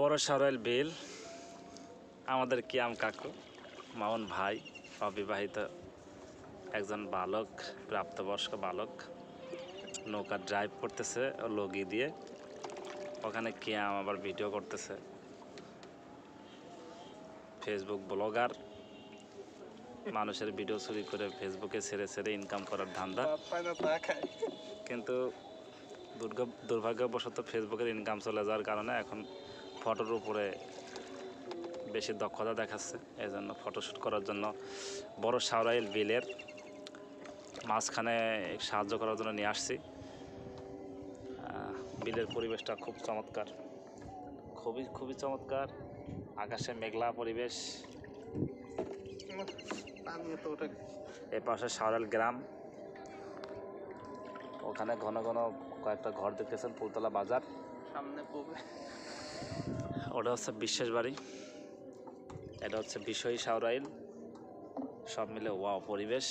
বড় সারাইল বিল আমাদের কিয়াম কাকু মামুন ভাই অবিবাহিত একজন বালক প্রাপ্তবয়স্ক বালক নৌকা ড্রাইভ করতেছে লগি দিয়ে ওখানে কিয়াম আবার ভিডিও করতেছে ফেসবুক ব্লগার মানুষের ভিডিও চুরি করে ফেসবুকে ছেড়ে ছেড়ে ইনকাম করার ধান্দা কিন্তু দুর্ভাগ্যবশত ফেসবুকের ইনকাম চলে যাওয়ার কারণে এখন ফটোর উপরে বেশি দক্ষতা দেখাচ্ছে এই জন্য ফটোশ্যুট করার জন্য বড় সারাইল বিলের মাঝখানে সাহায্য করার জন্য নিয়ে আসছি। বিলের পরিবেশটা খুব চমৎকার, খুবই চমৎকার। আকাশে মেঘলা পরিবেশ, এ পাশে সারাইল গ্রাম, ওখানে ঘন ঘন কয়েকটা ঘর দেখতেছেন, ফুলতলা বাজার সামনে পড়বে, ওটা হচ্ছে বিশ্বাস বাড়ি, এটা হচ্ছে বিষয়ী সারাইল। সব মিলে ওয়াও পরিবেশ।